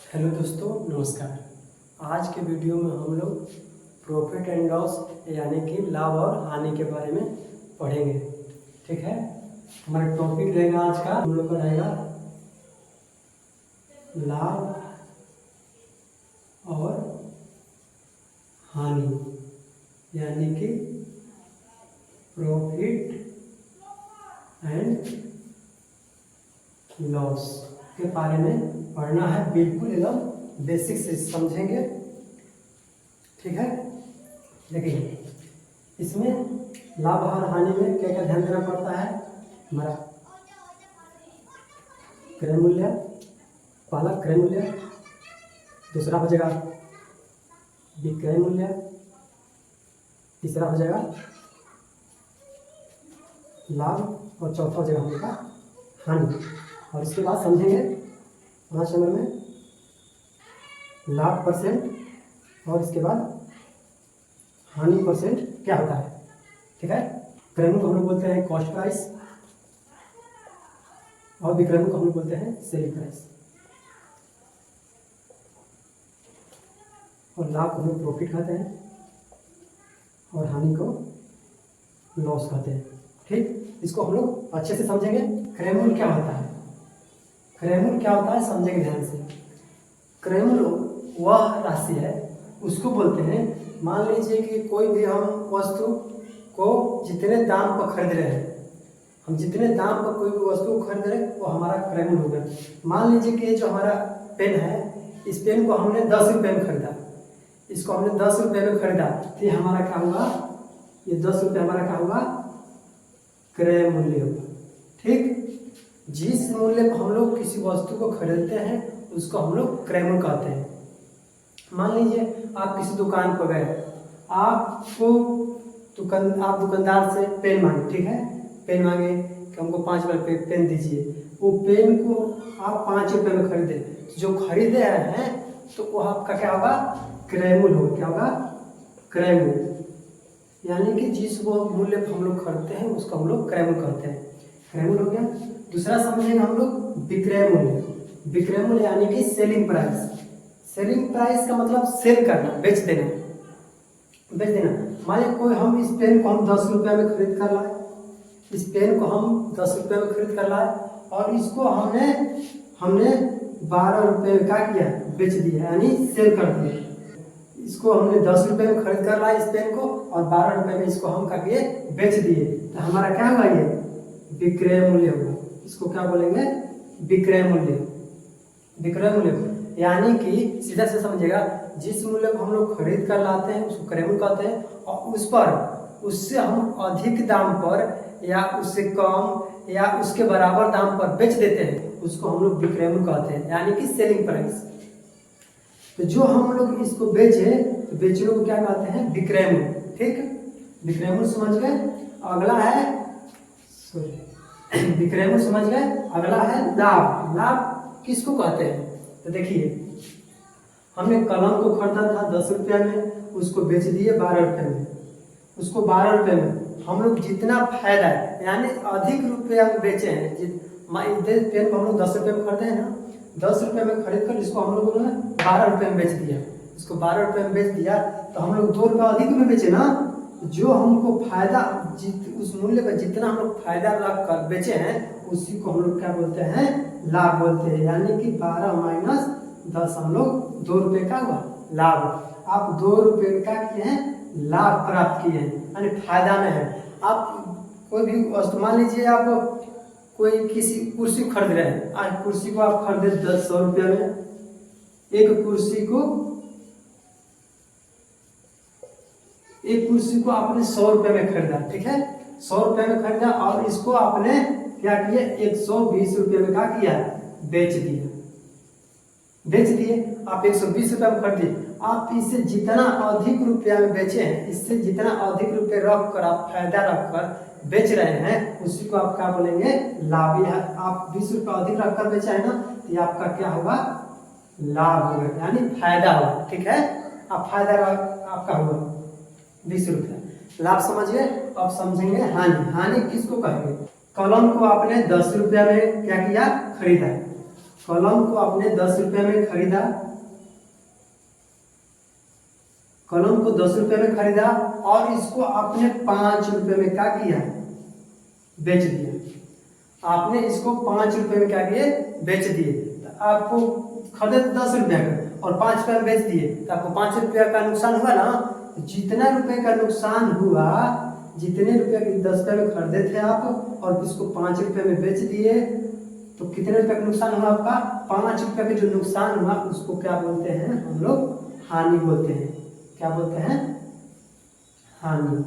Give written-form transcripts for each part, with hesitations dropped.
Hello दोस्तों, नमस्कार। आज के वीडियो में हम लोग प्रॉफिट एंड लॉस यानी कि लाभ और हानि के बारे में पढ़ेंगे। ठीक है, हमारा टॉपिक रहेगा आज का, हम लोग का रहेगा लाभ और हानि यानी कि प्रॉफिट एंड लॉस के बारे में पढ़ना है। बिल्कुल एकदम बेसिक से समझेंगे। ठीक है, देखिए इसमें लाभ और हानि में क्या क्या ध्यान देना पड़ता है। हमारा क्रय मूल्य, पहला क्रय मूल्य, दूसरा हो जाएगा विक्रय मूल्य, तीसरा हो जाएगा लाभ और चौथा हो जाएगा हम लोग का हानि। और इसके बाद समझेंगे 5 नंबर में लाभ परसेंट और इसके बाद हानि परसेंट क्या होता है। ठीक है, क्रय मूल्य को हम लोग बोलते हैं कॉस्ट प्राइस और विक्रय मूल्य को हम लोग बोलते हैं सेलिंग प्राइस, और लाभ को हम लोग प्रॉफिट कहते हैं और हानि को लॉस कहते हैं। ठीक, इसको हम लोग अच्छे से समझेंगे। क्रय मूल्य क्या होता है, क्रय मूल्य क्या होता है समझेंगे ध्यान से। क्रय मूल्य वह राशि है, उसको बोलते हैं, मान लीजिए कि कोई भी हम वस्तु को जितने दाम पर खरीद रहे हैं, हम जितने दाम पर कोई भी वस्तु को खरीद रहे हैं वो हमारा क्रय मूल्य हो गया। मान लीजिए कि जो हमारा पेन है, इस पेन को हमने 10 रुपये में खरीदा, इसको हमने 10 रुपये में खरीदा, तो ये हमारा क्या होगा, ये 10 रुपये हमारा क्या होगा, क्रय मूल्य होगा। ठीक, जिस मूल्य पर हम लोग किसी वस्तु को खरीदते हैं उसको हम लोग क्रय मूल्य कहते हैं। मान लीजिए आप किसी दुकान पर गए, आप दुकानदार से पेन मांगे। ठीक है, पेन मांगे कि हमको 5 रुपये पेन दीजिए, वो पेन को आप 5 रुपये में खरीदे, जो खरीदे हैं तो वो आपका क्या होगा, क्रय मूल्य होगा। क्या होगा, क्रय मूल्य, यानी कि जिस वो मूल्य पर हम लोग खरीदते हैं उसको हम लोग क्रय मूल्य कहते हैं। क्रय मूल्य हो गया। दूसरा समझेंगे हम लोग विक्रय मूल्य। विक्रय मूल्य यानी कि सेलिंग प्राइस। सेलिंग प्राइस का मतलब सेल करना, बेच देना, बेच देना। मान लीजिए कोई हम इस पेन को हम 10 रुपये में खरीद कर लाए, इस पेन को हम 10 रुपये में खरीद कर लाए और इसको हमने 12 रुपये में क्या किया, बेच दिया, यानी सेल कर दिया। इसको हमने 10 रुपये में खरीद कर लाए इस पेन को और 12 रुपये में इसको हम क्या किए, बेच दिए, तो हमारा क्या हुआ, ये विक्रय मूल्य होगा। इसको क्या बोलेंगे, विक्रय मूल्य। विक्रय मूल्य यानी कि सीधा से समझिएगा, जिस मूल्य को हम लोग खरीद कर लाते हैं उसको क्रय मूल्य कहते हैं, और उस पर उससे हम अधिक दाम पर या उससे कम या उसके बराबर दाम पर बेच देते हैं उसको हम लोग विक्रय मूल्य कहते हैं, यानी कि सेलिंग प्राइस। तो जो हम लोग इसको बेचे तो बेचने को क्या कहते हैं, विक्रय मूल्य। ठीक, विक्रय मूल्य समझ गए। अगला है विक्रय मूल्य समझ गए। अगला है लाभ। लाभ किसको कहते हैं, तो देखिए हमने कलम को खरीदा था 10 रुपये में, उसको बेच दिए 12 रुपये में। उसको 12 रुपये में हम लोग जितना फायदा है, यानी अधिक रुपया बेचे हैं, पेन को हम लोग 10 रुपये में खरीदे हैं ना, 10 रुपये में खरीद कर इसको हम लोगों ने 12 रुपये में बेच दिया। इसको 12 रुपये में बेच दिया तो हम लोग 2 रुपये अधिक में बेचे ना। जो हमको फायदा, उस मूल्य पर जितना हम लोग फायदा रख कर बेचे हैं उसी को हम लोग क्या बोलते हैं, लाभ बोलते हैं। यानी कि 12 माइनस 10 हम लोग 2 रुपये का हुआ लाभ। आप 2 रुपये का किए हैं, लाभ प्राप्त किए हैं, यानी फायदा में है। आप कोई भी वस्तु, मान लीजिए आप कोई किसी कुर्सी खरीद रहे हैं, आज कुर्सी को आप खरीदे 100 रुपये में, एक कुर्सी को आपने 100 रुपये में खरीदा। ठीक है, 100 रुपये में खरीदा और इसको आपने क्या किया, 120 रुपये में क्या किया, बेच दिया। बेच दिए, आप 120 रुपये में खरीदिए। आप इससे जितना अधिक रुपया में बेचे हैं, इससे जितना अधिक रुपये रख कर आप फायदा रख कर बेच रहे हैं उसी को आप क्या बोलेंगे, लाभ। आप 20 रुपये अधिक रख कर बेचा है ना, तो ये आपका क्या होगा, लाभ होगा, यानी फायदा होगा। ठीक है, आप फायदा आपका होगा 20 रुपये, लाभ समझ गए। अब समझेंगे हानि। हानि किसको कहेंगे, कलम को आपने 10 रुपया में क्या किया, खरीदा। कलम को आपने 10 रुपये में खरीदा, कलम को 10 रुपये में खरीदा और इसको आपने 5 रुपये में क्या किया, बेच दिया। आपने इसको 5 रुपये में क्या किए, बेच दिए। तो आपको खरीदे 10 रुपये का और 5 रुपये में बेच दिए, तो आपको 5 रुपये का नुकसान हुआ ना। जितना रुपए का नुकसान हुआ, जितने रुपये के 10 रुपये में खरीदे थे आप और इसको 5 रुपये में बेच दिए, तो कितने रुपए का नुकसान हुआ आपका, 5 रुपये का जो नुकसान हुआ उसको क्या बोलते हैं हम लोग, हानि बोलते हैं। क्या बोलते हैं, हानि।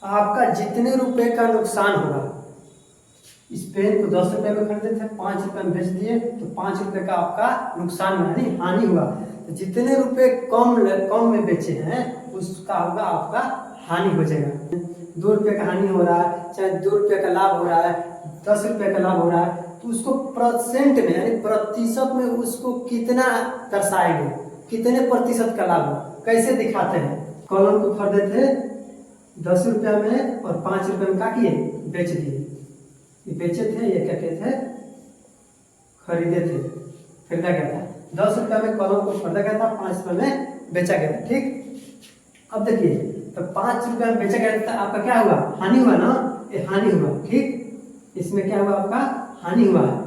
आपका जितने रुपए का नुकसान होगा, इस पेन को 10 रुपये में खरीदे थे, 5 रुपये में बेच दिए, तो 5 रुपये का आपका नुकसान हुआ, यानी हानि हुआ। तो जितने रुपए कम में बेचे हैं उसका होगा आपका हानि हो जाएगा। 2 रुपये का हानि हो रहा है, चाहे 2 रुपये का लाभ हो रहा है, 10 रुपये का लाभ हो रहा है, तो उसको परसेंट में यानी प्रतिशत में उसको कितना दर्शाएंगे, कितने प्रतिशत का लाभ हुआ, कैसे दिखाते हैं। कलम को खरीदे थे 10 रुपये में और 5 रुपये में क्या किए, बेच दिए। ये बेचे थे, ये क्या कहते थे, खरीदे थे, खरीदा गया था। 10 रुपये में कलम को खरीदा गया था, 5 रुपये में बेचा गया था। ठीक, अब देखिए, तो 5 रुपये में बेचा गया था, आपका क्या हुआ, हानि हुआ ना, ये हानि हुआ। ठीक, इसमें क्या हुआ, आपका हानि हुआ है।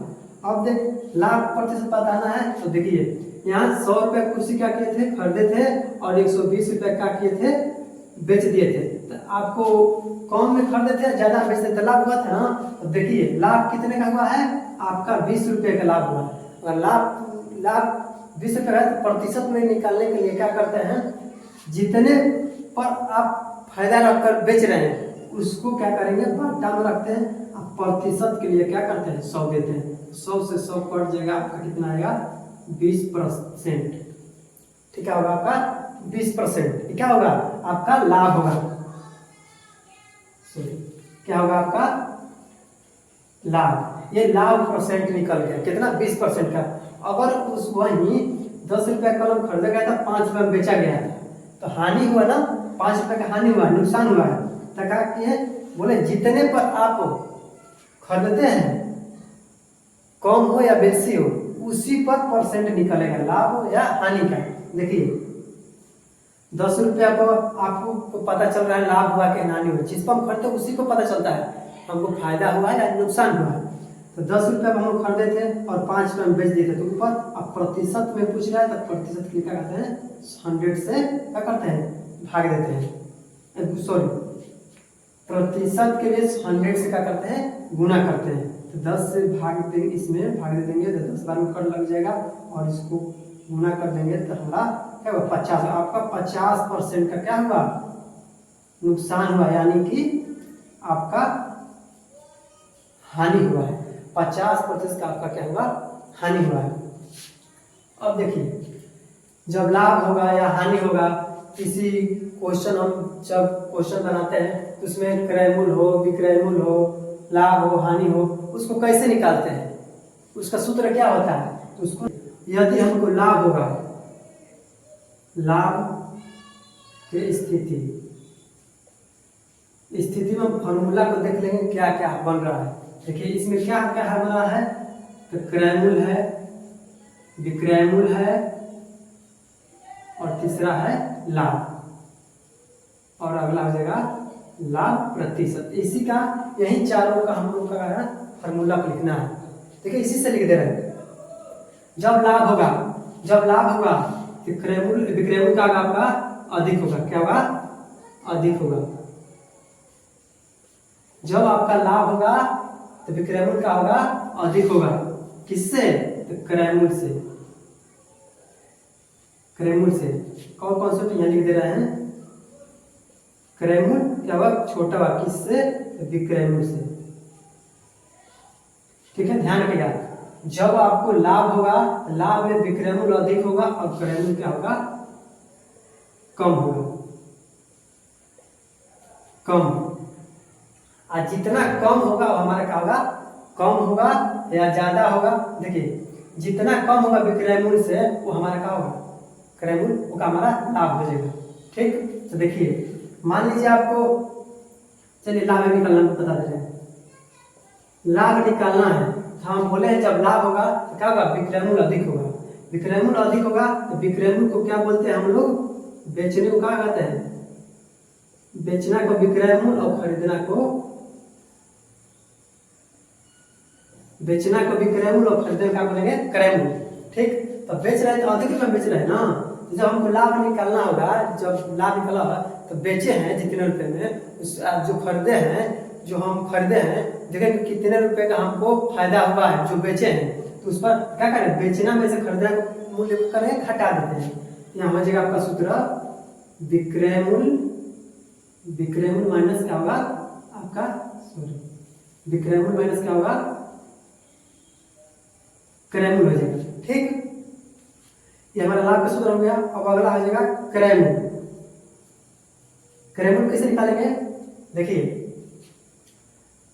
अब देख लाभ प्रतिशत बताना है, तो देखिए यहाँ 100 रुपये कुर्सी क्या किए थे, खरीदे थे और 120 रुपये क्या किए थे, बेच दिए थे। तो आपको कम में खरीदे थे, ज्यादा बेचते थे, लाभ हुआ था ना। तो देखिए लाभ कितने का हुआ है, आपका 20 रुपये का लाभ हुआ। अगर लाभ 20 रुपये है तो प्रतिशत में निकालने के लिए क्या करते हैं, जितने पर आप फायदा रखकर बेच रहे हैं उसको क्या करेंगे, बाटा में रखते हैं। आप प्रतिशत के लिए क्या करते हैं, 100 देते हैं। 100 से 100 कट जाएगा, आपका कितना आएगा, 20%। ठीक है, होगा आपका 20%। क्या होगा, आपका लाभ होगा। क्या होगा आपका लाभ। ये लाभ परसेंट निकल गया, कितना, 20% का। अगर उस वही 10 रुपये कलम खरीदा गया था, 5 रुपये में बेचा गया था, तो हानि हुआ ना, 5 रुपये का हानि हुआ, नुकसान हुआ है। तो क्या किए, बोले जितने पर आप खरीदते हैं, कम हो या बेसी हो, उसी पर परसेंट निकलेगा, लाभ हो या हानि का। देखिए 10 रुपया को आपको पता चल रहा है लाभ हुआ कि हानि हुआ, जिस पर हम खरीदते उसी को पता चलता है हमको फायदा हुआ या नुकसान हुआ है। तो 10 रुपये में हम खरीदे थे और 5 रुपये में बेच दिए थे, तो ऊपर अब प्रतिशत में पूछ रहा है, तो प्रतिशत के लिए क्या करते हैं, 100 से क्या करते हैं, भाग देते हैं। सॉरी, प्रतिशत के लिए 100 से क्या करते हैं, गुना करते हैं। तो 10 से भाग देंगे, इसमें भाग दे देंगे, तो 10 बार में कट लग जाएगा और इसको गुना कर देंगे, तो हमारा क्या हुआ, 50। आपका 50% का क्या हुआ, नुकसान हुआ, यानी कि आपका हानि हुआ है। 50% का आपका क्या हुआ, हानि हुआ है। अब देखिए जब लाभ होगा या हानि होगा, किसी क्वेश्चन हम जब क्वेश्चन बनाते हैं तो उसमें क्रय मूल्य हो, विक्रय मूल्य हो, लाभ हो, हानि हो, उसको कैसे निकालते हैं, उसका सूत्र क्या होता है। तो उसको यदि हमको लाभ होगा, लाभ की स्थिति में हम फॉर्मूला को देख लेंगे क्या क्या बन रहा है। देखिए इसमें क्या क्या बन रहा है, तो क्रय मूल्य है, विक्रय मूल्य है और तीसरा है लाभ, और अगला हो जाएगा लाभ प्रतिशत। इसी का यही चारों का हम लोग का है फॉर्मूला को लिखना है। देखिए इसी से लिख दे रहे हैं। जब लाभ होगा तो विक्रय मूल्य का आपका अधिक होगा, क्या होगा, अधिक होगा। जब आपका लाभ होगा तो विक्रय मूल्य का होगा, अधिक होगा। किससे, तो क्रय मूल्य से। क्रय मूल्य से कौन कौन से यहाँ लिख दे रहे हैं, क्रय मूल्य क्या होगा, छोटा होगा, किससे, तो विक्रय मूल्य से। ठीक है, ध्यान रखिएगा, जब आपको लाभ होगा, लाभ में विक्रय मूल्य अधिक होगा और क्रय मूल्य क्या होगा, कम होगा, कम। और जितना कम होगा वो हमारा क्या होगा, कम होगा या ज्यादा होगा। देखिए जितना कम होगा विक्रय मूल्य से वो हमारा क्या होगा, क्रय मूल्य, वो का हमारा लाभ हो जाएगा। ठीक, तो देखिए मान लीजिए आपको, चलिए लाभ निकालना बता दे रहे हैं। लाभ निकालना है हम बोले हैं जब लाभ होगा तो क्या होगा, विक्रय मूल्य अधिक होगा। विक्रय मूल्य अधिक होगा तो विक्रय मूल्य को क्या बोलते हैं हम लोग, बेचने को क्या कहते हैं, बेचना को विक्रय मूल्य और खरीदना को, बेचना को विक्रय मूल्य और खरीदने का बोलेंगे क्रय मूल्य। ठीक, तो बेच रहे हैं तो अधिक रुपये बेच रहे हैं ना, तो जब हमको लाभ निकालना होगा, जब लाभ निकला होगा तो बेचे हैं जितने रुपए में, उस जो खरीदे हैं, जो हम खरीदे हैं, देखें कितने रुपए का हमको फायदा हुआ है जो बेचे हैं, तो उस पर क्या करें, बेचना में से खरीदना मूल्य को करें घटा देते हैं। यहाँ हो जाएगा आपका सूत्र विक्रय मूल्य, विक्रय मूल्य माइनस क्या होगा आपका, सॉरी विक्रय मूल्य माइनस क्या होगा, क्रय मूल्य हो जाएगा। ठीक, ये हमारा लाभ का सूत्र हो गया। अब अगला आ जाएगा क्रय मूल्य। क्रय मूल्य कैसे निकालेंगे, देखिए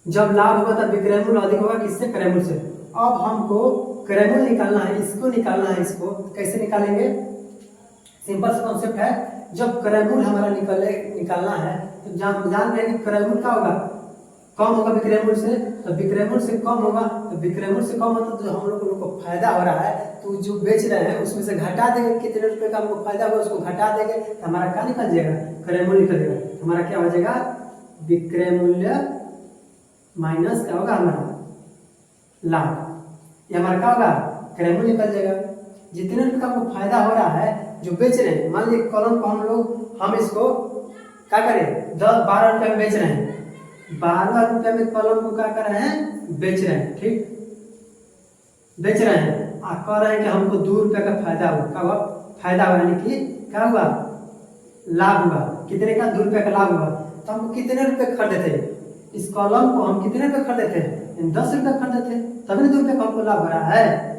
जब लाभ होगा तब विक्रय मूल्य अधिक होगा, किससे, क्रय मूल्य से। अब हमको क्रय मूल्य निकालना है, इसको निकालना है, इसको कैसे निकालेंगे, सिंपल सा कॉन्सेप्ट है। जब क्रय मूल्य हमारा निकालना है तो जान रहे हैं कि क्रय मूल्य क्या होगा, कम होगा विक्रय मूल्य से, तो विक्रय मूल्य से कम होगा, तो विक्रय मूल्य से कम मतलब जो हम लोग को फायदा हो रहा है, तो जो बेच रहे हैं उसमें से घटा देंगे, कितने रुपए का हमको फायदा हुआ उसको घटा देंगे, तो हमारा क्या निकल जाएगा, क्रय मूल्य निकल जाएगा। हमारा क्या हो जाएगा, विक्रय मूल्य माइनस क्या होगा हमारा लाभ, ये हमारा क्या होगा, क्रय मूल्य निकल जाएगा। जितने रुपए का हमको फायदा हो रहा है जो बेच रहे हैं, मान लीजिए कॉलम को हम इसको क्या करें, 10-12 रुपए में बेच रहे हैं, 12 रुपए में कॉलम को क्या कर रहे हैं, बेच रहे हैं। ठीक, बेच रहे हैं, कह रहे हैं कि हमको 2 रुपए का फायदा हुआ, क्या हुआ, फायदा हुआ, यानी कि क्या हुआ, लाभ हुआ। कितने का, 2 रुपए का लाभ हुआ। तो हमको कितने रुपए खरीदे थे, इस कॉलम को हम कितने रुपए खरीदे थे, 10 रुपए खरीदे थे, तभी 2 रुपए का हमको लाभ हो रहा है।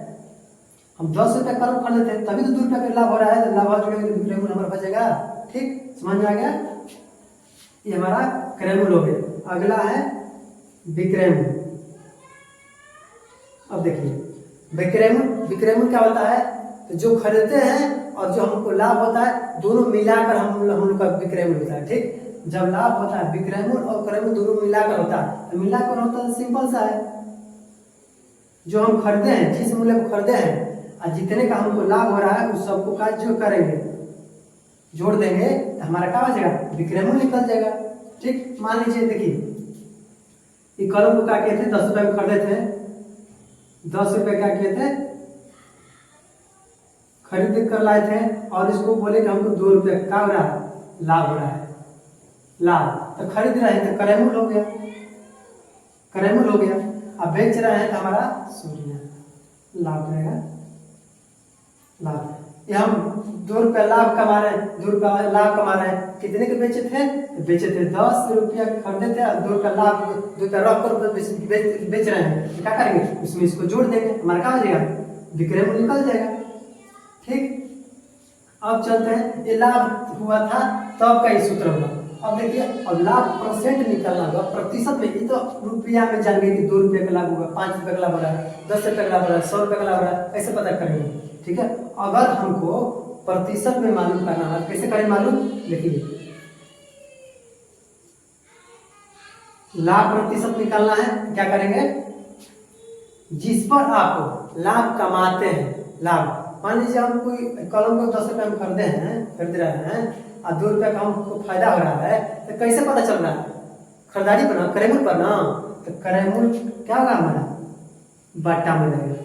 हम 10 रुपए कॉलम खरीदे थे तभी तो 2 रुपए का लाभ हो रहा है, तो लाभ जोड़ेंगे तो विक्रय मूल्य हमारा बचेगा। ठीक, समझ में आ गया, ये हमारा क्रय मूल्य हो गया। अगला है विक्रय मूल्य। अब देखिए विक्रय मूल्य क्या होता है, तो जो खरीदते हैं और जो हमको लाभ होता है दोनों मिलाकर हम लोग का विक्रय मूल्य होता है। ठीक, जब लाभ होता है विक्रय मूल्य और क्रय मूल्य दोनों मिलाकर होता है, तो मिलाकर होता है सिंपल सा है, जो हम खरीदे हैं, जिस मूल्य को खरीदे हैं और जितने का हमको लाभ हो रहा है उस सबको का जो करेंगे जोड़ देंगे तो हमारा क्या हो जाएगा, विक्रय मूल्य निकल जाएगा। ठीक, मान लीजिए देखिए ये कलम को क्या किए थे, 10 रुपए में खरीदे थे, 10 रुपए क्या किए थे, खरीद कर लाए थे, और इसको बोले कि हमको 2 रुपए क्या हो रहा है, लाभ हो रहा है, लाभ, तो खरीद रहे हैं तो क्रय मूल्य हो गया, क्रय मूल्य हो गया। अब बेच रहे हैं तो हमारा शून्य लाभ रहेगा, लाभ। ये हम 2 रुपया लाभ कमा रहे हैं, 2 रुपया लाभ कमा रहे हैं, कितने के बेचे थे, बेचे थे 10 रुपया खरीदे थे और 2 रुपया लाभ, 2 रुपया रख कर बेच रहे हैं, क्या करेंगे, उसमें इसको जोड़ देंगे, हमारा क्या हो जाएगा, विक्रय मूल्य निकल जाएगा। ठीक, अब चलते हैं, ये लाभ हुआ था तब का ही सूत्र होगा। अब देखिए, अब लाभ परसेंट निकालना होगा, प्रतिशत में। ये तो रुपया में जान गए कि 2 रुपये का लाभ होगा, 5 रुपये का लाभ हो रहा है, 10 रुपये का लाभ हो रहा है, 100 रुपये का लाभ हो रहा है, ऐसे पता करेंगे। ठीक है, अगर हमको प्रतिशत में मालूम करना है, कैसे करें मालूम, देखिए लाभ प्रतिशत निकालना है, क्या करेंगे, जिस पर आप लाभ कमाते हैं, लाभ, मान लीजिए हम कोई कलम को 10 रुपये में खरीद रहे हैं और 2 रुपये का हमको फायदा हो रहा है, तो कैसे पता चल रहा है, खरीदारी पर ना, क्रय मूल्य पर ना, तो क्रय मूल्य क्या होगा हमारा, बट्टा में रहेगा।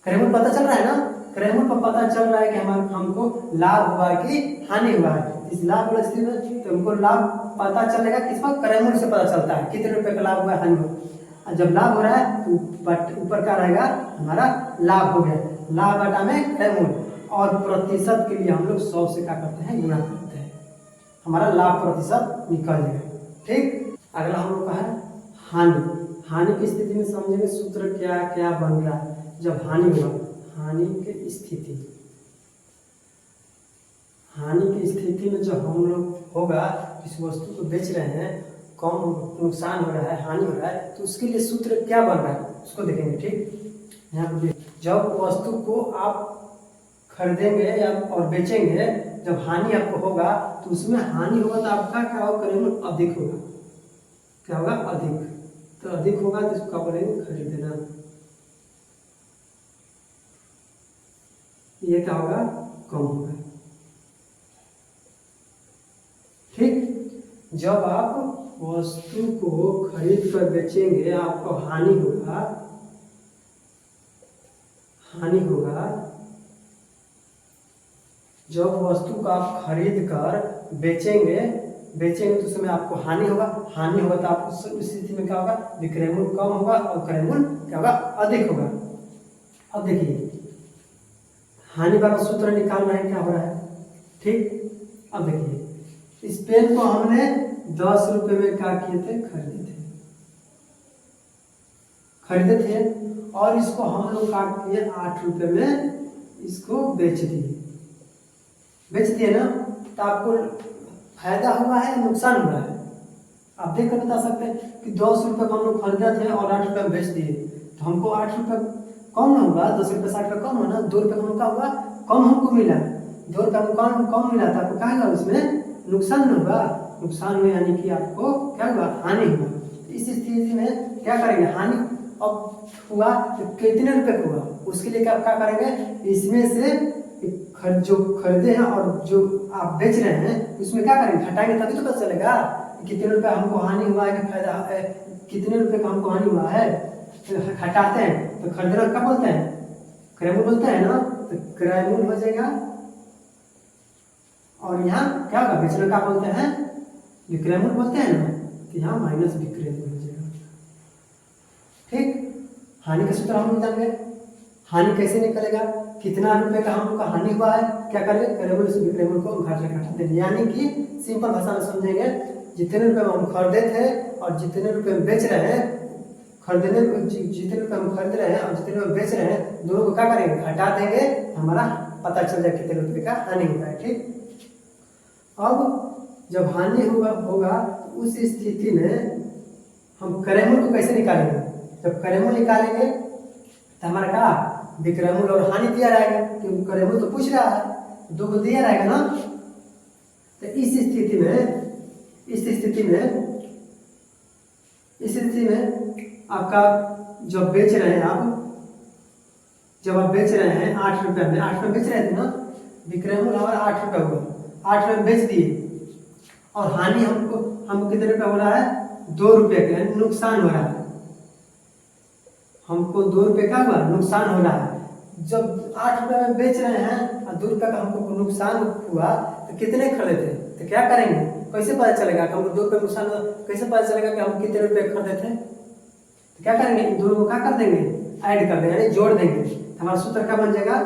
क्रय मूल्य पता चल रहा है ना, क्रय मूल्य पर पता चल रहा है कि हमको लाभ हुआ कि हानि हुआ है। इस लाभ वाली स्थिति में तो हमको लाभ पता चलेगा, किस पर, क्रय मूल्य से पता चलता है कितने रुपए का लाभ हुआ, हानि हुआ। जब लाभ हो रहा है तो ऊपर क्या रहेगा, हमारा लाभ हो गया, लाभ बटा में क्रय मूल्य, और प्रतिशत के लिए हम लोग 100 से क्या करते हैं, गुणा करते हैं, हमारा लाभ प्रतिशत निकल जाएगा। ठीक, अगला हम लोग का है हानि। हानि की स्थिति में समझेंगे सूत्र क्या क्या बन रहा है जब हानि हुआ। हानि की स्थिति, हानि की स्थिति में जब हम लोग होगा, किसी वस्तु को बेच रहे हैं, कम नुकसान हो रहा है, हानि हो रहा है, तो उसके लिए सूत्र क्या बन रहा है उसको देखेंगे। ठीक, यहाँ पर जब वस्तु को आप खरीदेंगे या और बेचेंगे, जब हानि आपको होगा तो उसमें हानि होगा तो आपका क्या होगा, क्रय मूल्य अधिक होगा, क्या होगा, अधिक। तो अधिक होगा तो इसको क्या बोलेंगे, खरीदना। ये क्या होगा, कम होगा। ठीक, जब आप वस्तु को खरीद कर बेचेंगे आपको हानि होगा, हानि होगा। जब वस्तु को आप खरीद कर बेचेंगे तो उस समय आपको हानि होगा, हानि होगा तो आप उस स्थिति में क्या होगा, विक्रय मूल्य कम होगा और क्रय मूल्य क्या होगा, अधिक होगा। अब देखिए हानि वाला सूत्र निकालना है, क्या हो रहा है। ठीक, अब देखिए इस पेन को हमने 10 रुपए में क्या किए थे, खरीदे थे और इसको हम लोग क्या किए, 8 रुपए में इसको बेच दिए ना। तो आपको फायदा हुआ है, नुकसान हुआ है। आप देख कर बता सकते हैं कि 10 रुपए को हम लोग खरीदे थे और 8 रुपए में बेच दिए, तो हमको 8 रुपए कम ना हुआ, 10 रुपये 60 रुपये कम हुआ ना, 2 रुपये हमको क्या हुआ, कम हमको मिला, 2 रुपये हमको कम मिला था, आपको क्या हुआ, उसमें नुकसान न हुआ, नुकसान हुआ यानी कि आपको क्या हुआ, हानि हुआ। इस स्थिति में क्या करेंगे, हानि अब हुआ तो कितने रुपए का हुआ, उसके लिए क्या करेंगे, इसमें से जो खरीदे हैं और जो आप बेच रहे हैं उसमें क्या करेंगे, घटाएंगे तभी तो पता चलेगा कितने रुपए हमको हानि हुआ है, फायदा है, कितने रुपए का हमको हानि हुआ है। तो हटाते हैं तो खरीदना क्या बोलते हैं, क्रय मूल्य बोलते हैं ना, तो क्रय मूल्य हो जाएगा। और यहाँ क्या होगा, बेचना क्या बोलते हैं, विक्रय मूल्य बोलते हैं ना, तो यहाँ माइनस विक्रय मूल्य हो जाएगा। ठीक, हानि का सूत्र हम जानेंगे, हानि कैसे निकलेगा, कितना रुपए का हमको हानि हुआ है, क्या करेंगे, क्रय मूल्य से विक्रय मूल्य को घटाते हैं। यानी कि सिंपल भाषा में समझेंगे, जितने रुपए में हम खरीदे थे और जितने रुपए में बेच रहे हैं, जितने रुपए हम खरीद रहे हैं और जितने रुपए बेच रहे हैं, दोनों को क्या करेंगे, घटा देंगे, हमारा पता चल जाए कितने रुपए का हानि हुआ है। ठीक, अब जब हानि होगा तो उस स्थिति में हम क्रय मूल्य को कैसे निकालेंगे, जब क्रय मूल्य निकालेंगे तो हमारा क्या, विक्रय मूल्य और हानि दिया रहेगा, क्योंकि क्रय मूल्य तो पूछ रहा है, दो को दिया रहेगा ना। तो इस स्थिति में आपका जब बेच रहे हैं जब आप बेच रहे हैं 8 रुपए में, 8 रुपए बेच रहे थे ना, विक्रय मूल्य हमारा 8 रुपए हुआ, 8 रुपए बेच दिए और हानि हमको कितने रुपए हो रहा है, 2 रुपए का नुकसान हो रहा है, हमको 2 रुपए का हुआ नुकसान हो रहा है। जब 8 रुपए में बेच रहे हैं और 2 रुपए का हमको नुकसान हुआ तो कितने खरीदे थे, तो क्या करेंगे, कैसे पता चलेगा कि हमको 2 रुपए नुकसान हुआ, कैसे पता चलेगा कि हम कितने रुपए खरीदे थे, तो क्या करेंगे, इन दोनों को क्या कर देंगे, ऐड कर देंगे, यानी जोड़ देंगे। हमारा सूत्र क्या बन जाएगा,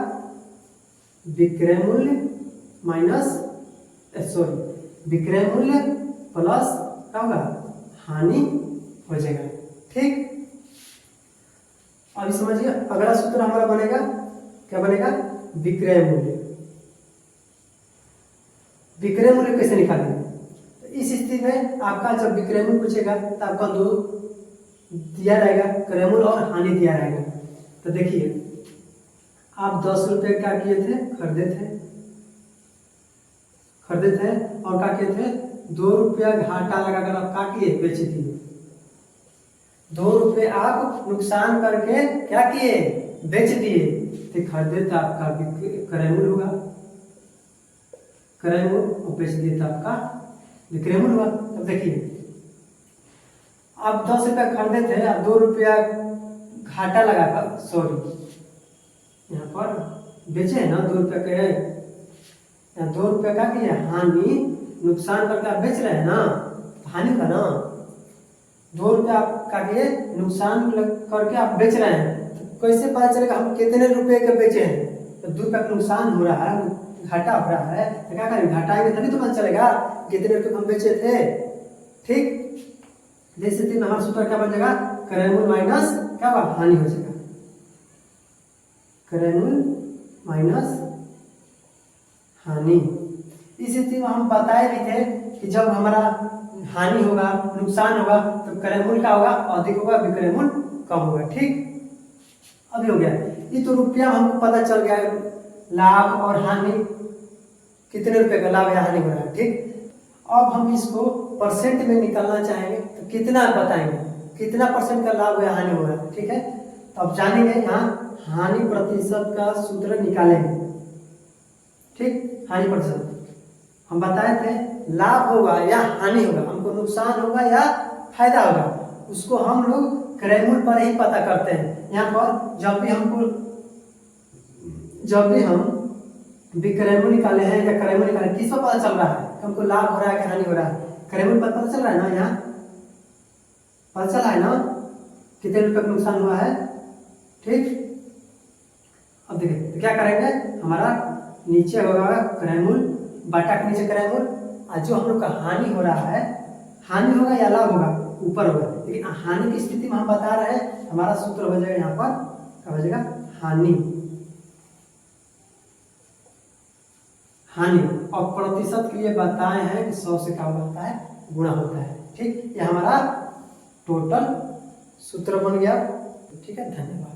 विक्रय मूल्य विक्रय मूल्य प्लस क्या होगा, हानि हो जाएगा। ठीक, अभी समझिए अगला सूत्र हमारा बनेगा, क्या बनेगा, विक्रय मूल्य। विक्रय मूल्य कैसे निकालेंगे, तो इस स्थिति में आपका जब विक्रय मूल्य पूछेगा तो आपका दो दिया रहेगा, क्रय मूल्य और हानि दिया रहेगा। तो देखिए आप 10 रुपए क्या किए थे, खरीदे थे और क्या किए थे, 2 रुपया घाटा लगाकर आप क्या किए, बेच दिए, 2 रुपए आप नुकसान करके क्या किए, बेच दिए, तो खरीदे तो आपका क्रय मूल्य होगा, क्रय मूल्य, और बेच दिए तो आपका विक्रय मूल्य हुआ। अब देखिए आप 10 रुपया खरीदे थे, आप 2 रुपया घाटा लगाकर, सॉरी यहाँ पर बेचे है ना 2 रुपये के, यहाँ 2 रुपये का किया हानि, नुकसान करके आप बेच रहे हैं ना, हानि का ना, 2 रुपये आप का किए नुकसान करके आप बेच रहे हैं, तो कैसे पता चलेगा हम कितने रुपए के बेचे हैं, तो 2 रुपये का नुकसान हो रहा है, घाटा हो रहा है, तो क्या करेंगे, घटाएंगे तभी तो पता चलेगा कितने रुपये हम बेचे थे। ठीक, जैसे दिन हमारा सूत्र क्या बन जाएगा, क्रय मूल्य माइनस क्या होगा, हानि हो जाएगा, क्रय मूल्य माइनस हानि। इस स्थिति में हम बताए भी थे कि जब हमारा हानि होगा, नुकसान होगा, तो क्रय मूल्य क्या होगा, अधिक होगा, विक्रय मूल्य कम होगा। ठीक, अभी हो गया, ये तो रुपया हमको पता चल गया, लाभ और हानि, कितने रुपए का लाभ या हानि हो रहा है। ठीक, अब हम इसको परसेंट में निकालना चाहेंगे तो कितना बताएंगे, कितना परसेंट का लाभ या हानि होगा, ठीक है। तो अब जानेंगे यहाँ हानि प्रतिशत का सूत्र निकालेंगे, ठीक। हानि प्रतिशत हम बताए थे, लाभ होगा या हानि होगा, हमको नुकसान होगा या फायदा होगा, उसको हम लोग क्रयमूल्य पर ही पता करते हैं। यहाँ पर जब भी हम विक्रयमूल्य निकाले हैं या क्रयमूल्य निकाले, किस पर पता चल रहा है हमको लाभ हो रहा है कि हानि हो रहा है? क्रयमूल्य पर पता चल रहा है ना, यहाँ पता चला है ना कितने रुपये का नुकसान हुआ है, ठीक। अब देखिए तो क्या करेंगे, हमारा नीचे होगा क्रयमूल्य बाटा के नीचे क्रयमूल्य, और जो हम लोग का हानि हो रहा है, हानि होगा या लाभ होगा, ऊपर होगा। लेकिन हानि की स्थिति में हम बता रहे हैं, हमारा सूत्र हो जाएगा यहाँ पर क्या हो जाएगा, हानि। और प्रतिशत के लिए बताए हैं कि 100 से क्या होता है, गुणा होता है, ठीक। ये हमारा टोटल सूत्र बन गया, ठीक है। धन्यवाद।